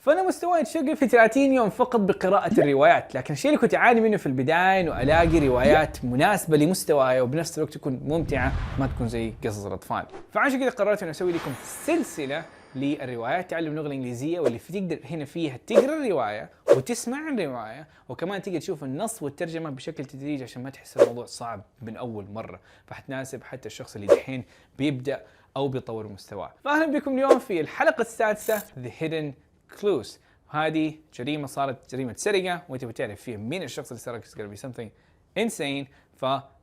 فأنا مستواي يتشقل في 30 يوم فقط بقراءة الروايات، لكن الشيء اللي كنت أعاني منه في البداية إنه ألاقي روايات مناسبة لمستواي وبنفس الوقت تكون ممتعة، ما تكون زي قصص الأطفال. فعشان كده قررت إنه أسوي لكم سلسلة للروايات تعلم اللغة الإنجليزية، واللي تقدر هنا فيها تقرأ الرواية وتسمع الرواية وكمان تقدر تشوف النص والترجمة بشكل تدريجي عشان ما تحس الموضوع صعب من أول مرة، فحتناسب حتى الشخص اللي دحين بيبدأ أو بيطور مستواه. فأهلا بكم اليوم في الحلقة السادسة The Hidden Clues. هذه جريمة صارت جريمة سرقة وانت بتعرف فيها مين الشخص اللي سرق. It's gonna be something insane.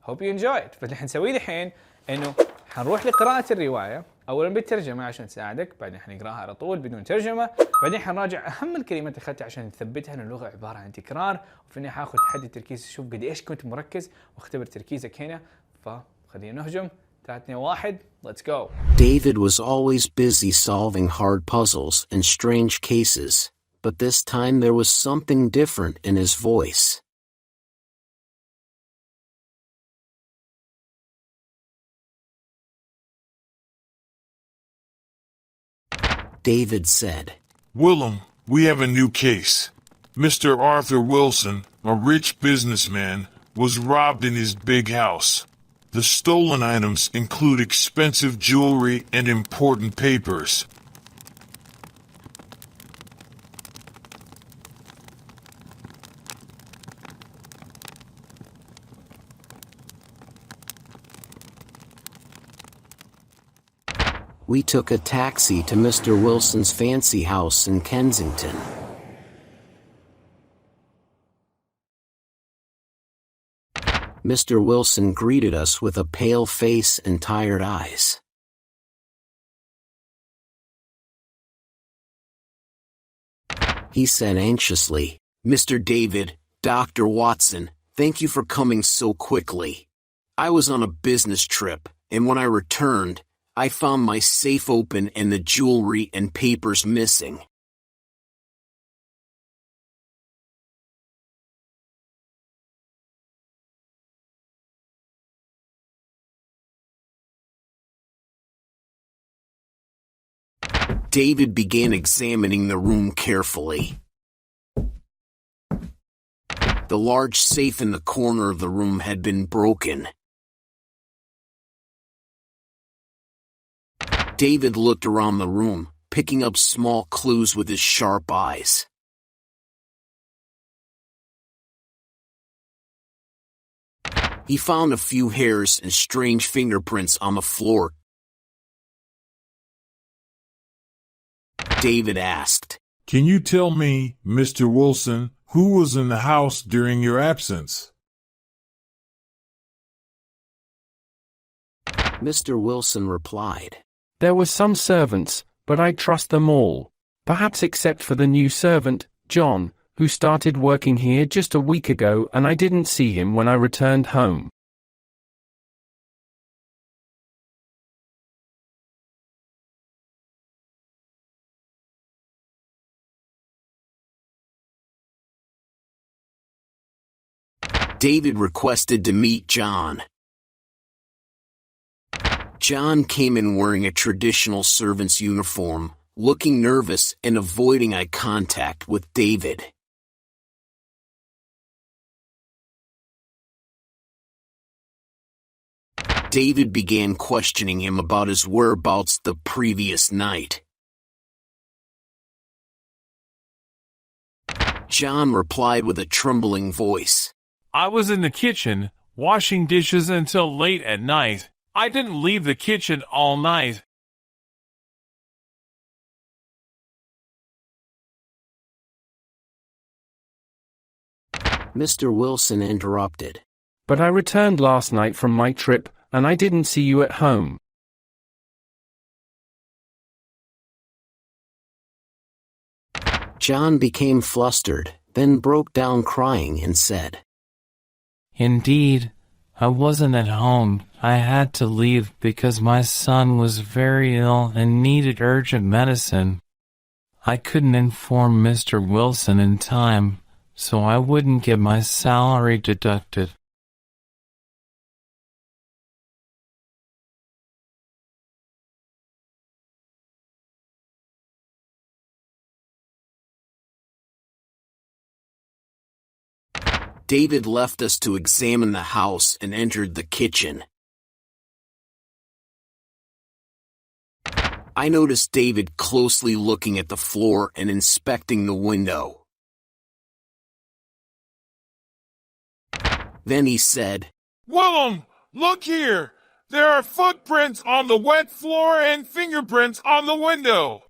hope you enjoy it. فاللي حنسويه دحين انه حنروح لقراءة الرواية اولا بالترجمة عشان تساعدك، بعدين حنقراها على طول بدون ترجمة، بعدين حنراجع اهم الكلمات اللي اخذتها عشان نثبتها ان اللغة عبارة عن تكرار، وفي النهاية حاخذ تحدي التركيز اشوف قد ايش كنت مركز واختبر تركيزك هنا. فخلينا نهجم. 3 2 1 let's go. David was always busy solving hard puzzles and strange cases, but this time there was something different in his voice. David said, "Willem, we have a new case. Mr. Arthur Wilson, a rich businessman, was robbed in his big house. The stolen items include expensive jewelry and important papers." We took a taxi to Mr. Wilson's fancy house in Kensington. Mr. Wilson greeted us with a pale face and tired eyes. He said anxiously, "Mr. David, Dr. Watson, thank you for coming so quickly. I was on a business trip, and when I returned, I found my safe open and the jewelry and papers missing." David began examining the room carefully. The large safe in the corner of the room had been broken. David looked around the room, picking up small clues with his sharp eyes. He found a few hairs and strange fingerprints on the floor. David asked, "Can you tell me, Mr. Wilson, who was in the house during your absence?" Mr. Wilson replied, "There were some servants, but I trust them all. Perhaps except for the new servant, John, who started working here just a week ago and I didn't see him when I returned home." David requested to meet John. John came in wearing a traditional servant's uniform, looking nervous and avoiding eye contact with David. David began questioning him about his whereabouts the previous night. John replied with a trembling voice, "I was in the kitchen, washing dishes until late at night. I didn't leave the kitchen all night." Mr. Wilson interrupted. "But I returned last night from my trip, and I didn't see you at home." John became flustered, then broke down crying and said, "Indeed, I wasn't at home. I had to leave because my son was very ill and needed urgent medicine. I couldn't inform Mr. Wilson in time, so I wouldn't get my salary deducted." David left us to examine the house and entered the kitchen. I noticed David closely looking at the floor and inspecting the window. Then he said, Willem, look here! There are footprints on the wet floor and fingerprints on the window.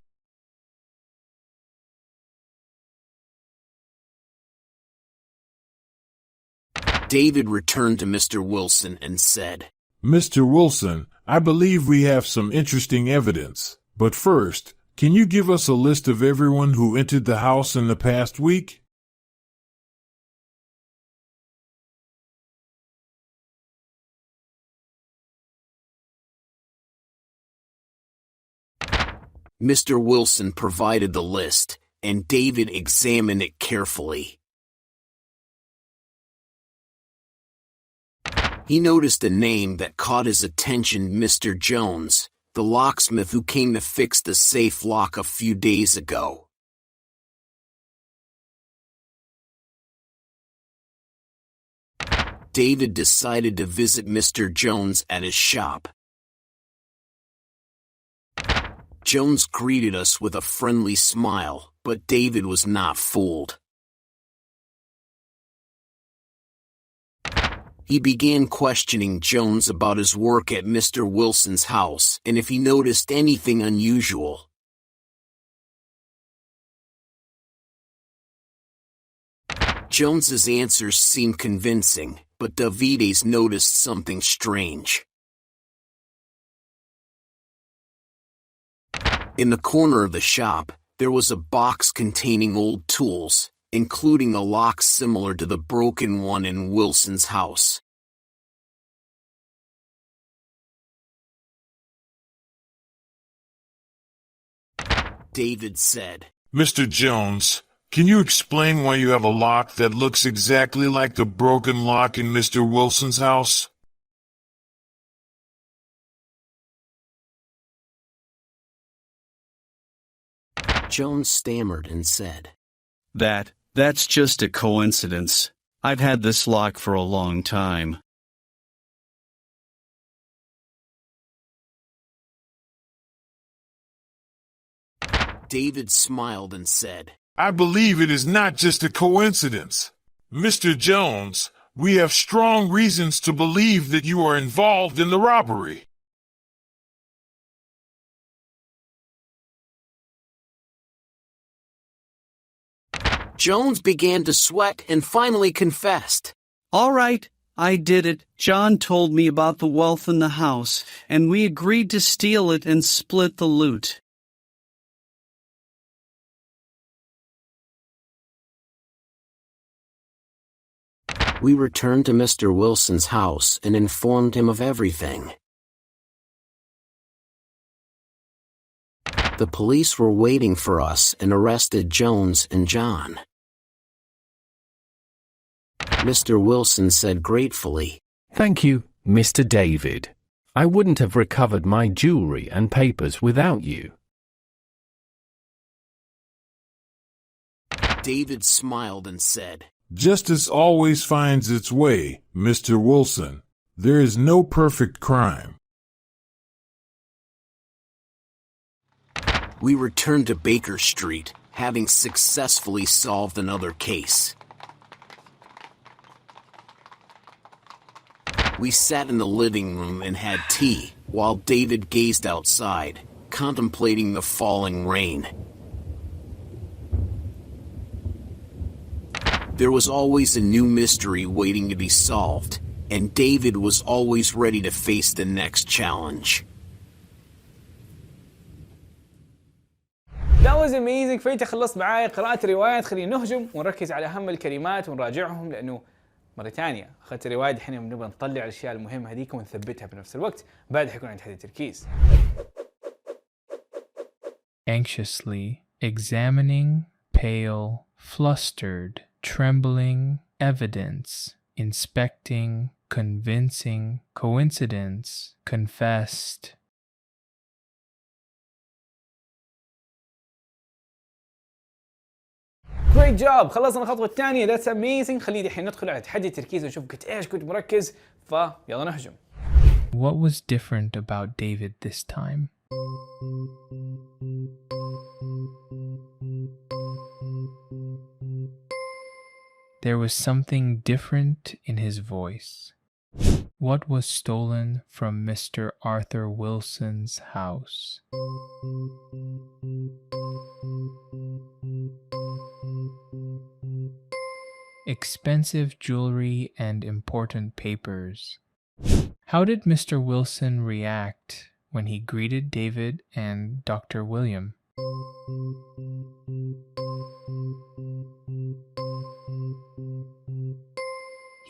David returned to Mr. Wilson and said, Mr. Wilson, I believe we have some interesting evidence. But first, can you give us a list of everyone who entered the house in the past week? Mr. Wilson provided the list, and David examined it carefully. He noticed a name that caught his attention: Mr. Jones, the locksmith who came to fix the safe lock a few days ago. David decided to visit Mr. Jones at his shop. Jones greeted us with a friendly smile, but David was not fooled. He began questioning Jones about his work at Mr. Wilson's house and if he noticed anything unusual. Jones's answers seemed convincing, but Davides noticed something strange. In the corner of the shop, there was a box containing old tools, including a lock similar to the broken one in Wilson's house. David said, Mr. Jones, can you explain why you have a lock that looks exactly like the broken lock in Mr. Wilson's house? Jones stammered and said, That's just a coincidence. I've had this lock for a long time. David smiled and said, I believe it is not just a coincidence. Mr. Jones, we have strong reasons to believe that you are involved in the robbery. Jones began to sweat and finally confessed. All right, I did it. John told me about the wealth in the house, and we agreed to steal it and split the loot. We returned to Mr. Wilson's house and informed him of everything. The police were waiting for us and arrested Jones and John. Mr. Wilson said gratefully, Thank you, Mr. David. I wouldn't have recovered my jewelry and papers without you. David smiled and said, Justice always finds its way, Mr. Wilson. There is no perfect crime. We returned to Baker Street, having successfully solved another case. We sat in the living room and had tea, while David gazed outside, contemplating the falling rain. There was always a new mystery waiting to be solved, and David was always ready to face the next challenge. That was amazing. فايت خلصت معايا قراءة روايات. خلينا نهجم ونركز على أهم الكلمات ونراجعهم، لأنه مرة ثانية أخذت الرواية الحين بنبغى نطلع الأشياء المهمة هذيك ونثبتها بنفس الوقت. بعد حيكون عندي تحدي التركيز. Anxiously, examining, pale, flustered, trembling, evidence, inspecting, convincing, coincidence, confessed. Great. great job. خلصنا الخطوة الثانية. That's amazing. خلينا الحين ندخل على تحدي التركيز ونشوف قد ايش كنت مركز. فيلا نهجم. What was different about David this time? There was something different in his voice. What was stolen from Mr. Arthur Wilson's house? Expensive jewelry and important papers. How did Mr. Wilson react when he greeted David and Dr. William?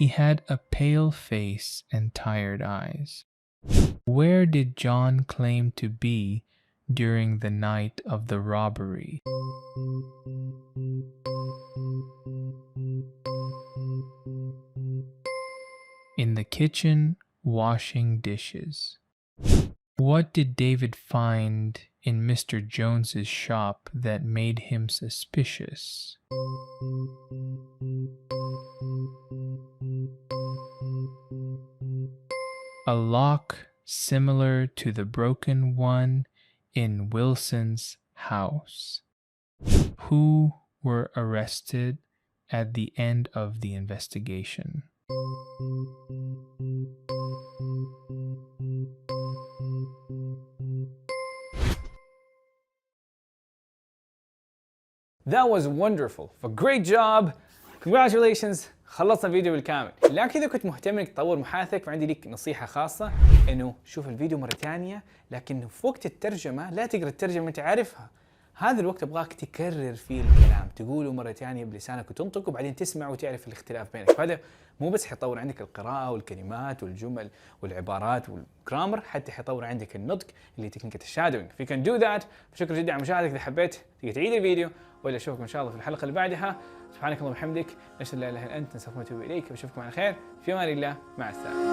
He had a pale face and tired eyes. Where did John claim to be during the night of the robbery? In the kitchen, washing dishes. What did David find in Mr. Jones's shop that made him suspicious? A lock similar to the broken one in Wilson's house. Who were arrested at the end of the investigation? That was wonderful. Great job. Congratulations. خلصنا الفيديو بالكامل. لكن إذا كنت مهتم إنك تطور محادثتك فعندي لك نصيحة خاصة إنه شوف الفيديو مرة ثانية، لكن في وقت الترجمة لا تقرأ الترجمة أنت عارفها. هذا الوقت أبغاك تكرر فيه الكلام، تقوله مرة ثانية بلسانك وتنطق وبعدين تسمع وتعرف الاختلاف بينك. فهذا مو بس حيطور عندك القراءة والكلمات والجمل والعبارات والجرامر، حتى حيطور عندك النطق اللي تكنيكة الشادوينج. If you can do that. بشكر جدا على مشاهدتك. إذا حبيت تقدر تعيد الفيديو ولا أشوفكم إن شاء الله في الحلقة اللي بعدها. سبحانك اللهم وبحمدك، نشهد لا إله إلا أنت، نستغفرك ونتوب إليك، وأشوفكم على خير في أمان الله. مع السلامة.